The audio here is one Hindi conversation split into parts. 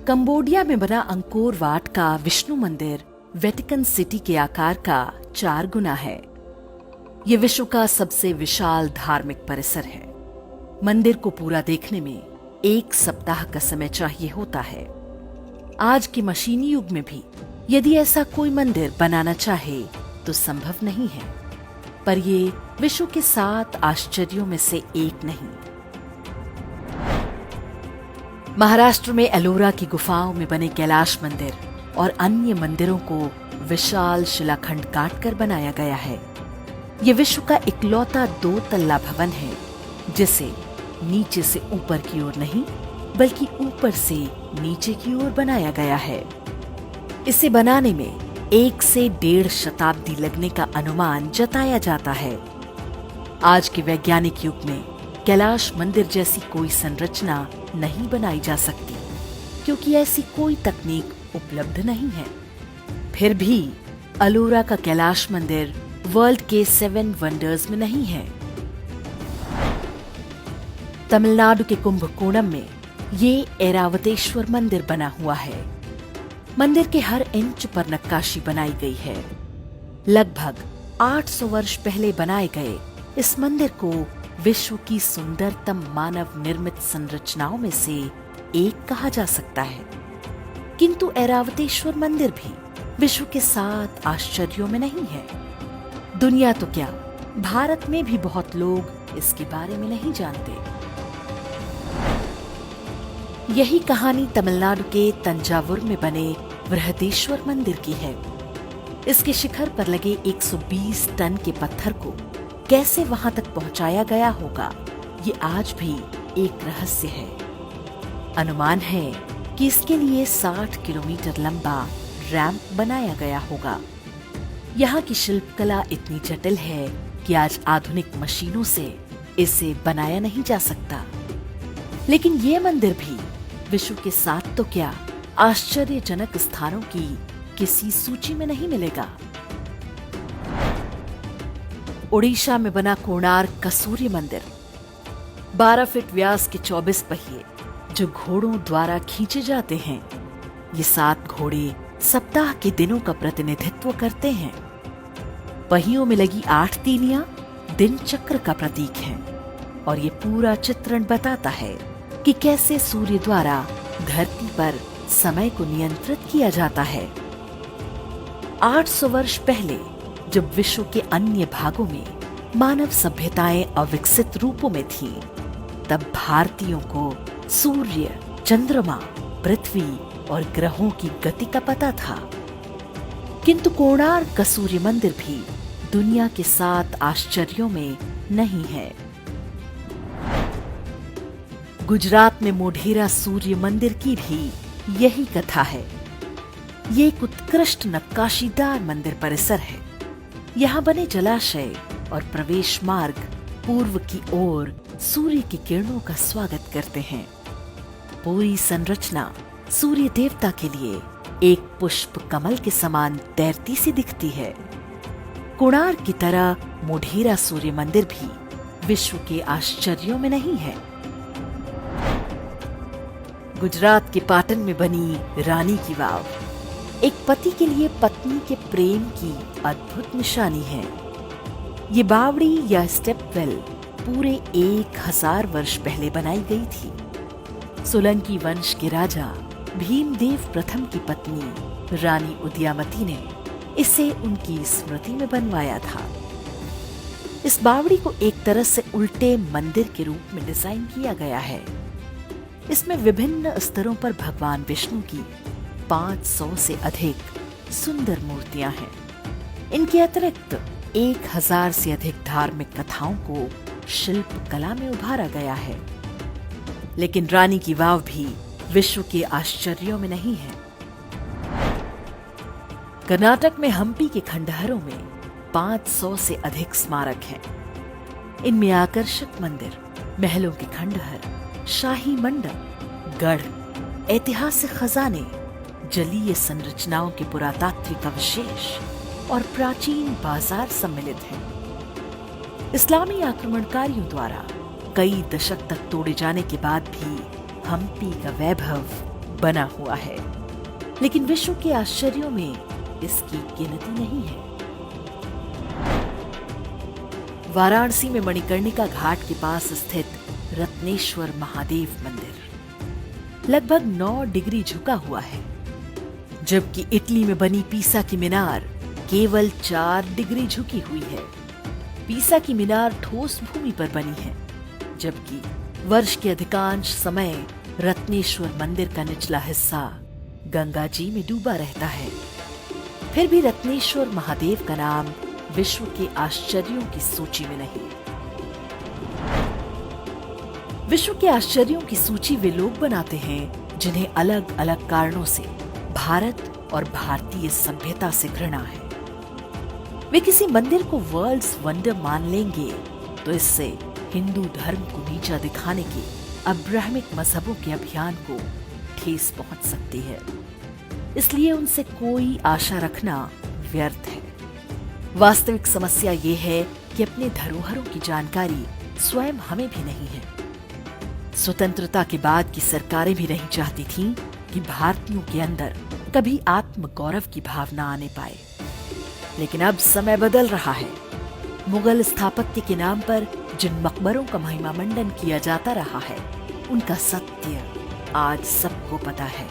कंबोडिया में बना अंकोर वाट का विष्णु मंदिर वेटिकन सिटी के आकार का 4 गुना है। ये विश्व का सबसे विशाल धार्मिक परिसर है। मंदिर को पूरा देखने में 1 सप्ताह का समय चाहिए होता है। आज के मशीनी युग में भी यदि ऐसा कोई मंदिर बनाना चाहे तो संभव नहीं है, पर ये विश्व के 7 आश्चर्यों में से एक नहीं। महाराष्ट्र में एलोरा की गुफाओं में बने कैलाश मंदिर और अन्य मंदिरों को विशाल शिलाखंड काटकर बनाया गया है। ये विश्व का इकलौता 2 तल्ला भवन है जिसे नीचे से ऊपर की ओर नहीं बल्कि ऊपर से नीचे की ओर बनाया गया है। इसे बनाने में 1 से 1.5 शताब्दी लगने का अनुमान जताया जाता है। आज के वैज्ञानिक युग में कैलाश मंदिर जैसी कोई संरचना नहीं बनाई जा सकती क्योंकि ऐसी कोई तकनीक उपलब्ध नहीं है। फिर भी अलोरा का कैलाश मंदिर वर्ल्ड के 7 वंडर्स में नहीं है। तमिलनाडु के कुंभकोणम में ये ऐरावतेश्वर मंदिर बना हुआ है। मंदिर के हर इंच पर नक्काशी बनाई गई है। लगभग 800 वर्ष पहले बनाए गए इस मंदिर को विश्व की सुंदरतम मानव निर्मित संरचनाओं में से एक कहा जा सकता है। किंतु ऐरावतेश्वर मंदिर भी विश्व के 7 आश्चर्यों में नहीं है। दुनिया तो क्या, भारत में भी बहुत लोग इसके बारे में नहीं जानते। यही कहानी तमिलनाडु के तंजावुर में बने बृहदेश्वर मंदिर की है। इसके शिखर पर लगे 120 टन के पत्थर को कैसे वहां तक पहुंचाया गया होगा, ये आज भी एक रहस्य है। अनुमान है कि इसके लिए 60 किलोमीटर लंबा रैंप बनाया गया होगा। यहाँ की शिल्पकला इतनी जटिल है कि आज आधुनिक मशीनों से इसे बनाया नहीं जा सकता। लेकिन ये मंदिर भी विश्व के 7 तो क्या आश्चर्यजनक स्थानों की किसी सूची में नहीं मिलेगा। ओडिशा में बना कोणार्क का सूर्य मंदिर 12 फीट व्यास के 24 पहिए जो घोड़ों द्वारा खींचे जाते हैं। ये 7 घोड़े सप्ताह के दिनों का प्रतिनिधित्व करते हैं। पहियों में लगी 8 तीलियां दिन चक्र का प्रतीक हैं और ये पूरा चित्रण बताता है कि कैसे सूर्य द्वारा धरती पर समय को नियंत्रित किया जाता है। 800 वर्ष पहले जब विश्व के अन्य भागों में मानव सभ्यताएं अविकसित रूपों में थीं, तब भारतीयों को सूर्य, चंद्रमा, पृथ्वी और ग्रहों की गति का पता था। किंतु कोणार्क का सूर्य मंदिर भी दुनिया के 7 आश्चर्यों में नहीं है। गुजरात में मोढेरा सूर्य मंदिर की भी यही कथा है। ये एक उत्कृष्ट नक्काशीदार मंदिर परिसर है। यहाँ बने जलाशय और प्रवेश मार्ग पूर्व की ओर सूर्य की किरणों का स्वागत करते हैं। पूरी संरचना सूर्य देवता के लिए एक पुष्प कमल के समान तैरती सी दिखती है। कोणार्क की तरह मोढेरा सूर्य मंदिर भी विश्व के आश्चर्यों में नहीं है। गुजरात के पाटन में बनी रानी की वाव एक पति के लिए पत्नी के प्रेम की अद्भुत निशानी है। ये बावड़ी या स्टेपवेल पूरे 1000 वर्ष पहले बनाई गई थी। सोलंकी वंश के राजा भीमदेव प्रथम की पत्नी रानी उदयामती ने इसे उनकी स्मृति में बनवाया था। इस बावड़ी को एक तरह से उल्टे मंदिर के रूप में डिजाइन किया गया है। इसमें विभिन्न स्तरों पर भगवान विष्णु की 500 से अधिक सुंदर मूर्तियां हैं। इनके अतिरिक्त 1000 से अधिक धार्मिक कथाओं को शिल्प कला में उभारा गया है। लेकिन रानी की वाव भी विश्व के आश्चर्यों में नहीं है। कर्नाटक में हम्पी के खंडहरों में 500 से अधिक स्मारक हैं। इनमें आकर्षक मंदिर, महलों के खंडहर, शाही मंडप, गढ़, ऐतिहासिक खजाने, जलीय संरचनाओं के पुरातात्विक अवशेष और प्राचीन बाजार सम्मिलित हैं। इस्लामी आक्रमणकारियों द्वारा कई दशक तक तोड़े जाने के बाद भी हम्पी का वैभव बना हुआ है, लेकिन विश्व के आश्चर्यों में इसकी गिनती नहीं है। वाराणसी में मणिकर्णिका घाट के पास स्थित रत्नेश्वर महादेव मंदिर लगभग 9 डिग्री झुका हुआ है, जबकि इटली में बनी पीसा की मीनार केवल 4 डिग्री झुकी हुई है। पीसा की मीनार ठोस भूमि पर बनी है, जबकि वर्ष के अधिकांश समय रत्नेश्वर मंदिर का निचला हिस्सा गंगा जी में डूबा रहता है। फिर भी रत्नेश्वर महादेव का नाम विश्व के आश्चर्यों की सूची में नहीं। विश्व के आश्चर्यों की सूची वे लोग बनाते हैं जिन्हें अलग अलग कारणों से भारत और भारतीय सभ्यता से घृणा है। वे किसी मंदिर को वर्ल्ड्स वंडर मान लेंगे तो इससे हिंदू धर्म को नीचा दिखाने के अब्राहमिक मजहबों के अभियान को ठेस पहुंच सकती है। इसलिए उनसे कोई आशा रखना व्यर्थ है। वास्तविक समस्या ये है कि अपने धरोहरों की जानकारी स्वयं हमें भी नहीं है। स्वतंत्रता के बाद की सरकारें भी नहीं चाहती थीं कि भारतीयों के अंदर कभी आत्म गौरव की भावना आने पाए, लेकिन अब समय बदल रहा है। मुगल स्थापत्य के नाम पर जिन मकबरों का महिमा मंडन किया जाता रहा है, उनका सत्य आज सबको पता है।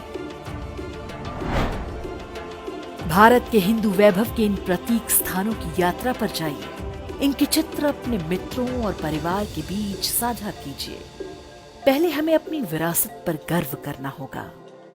भारत के हिंदू वैभव के इन प्रतीक स्थानों की यात्रा पर जाइए। इनके चित्र अपने मित्रों और परिवार के बीच साझा कीजिए। पहले हमें अपनी विरासत पर गर्व करना होगा।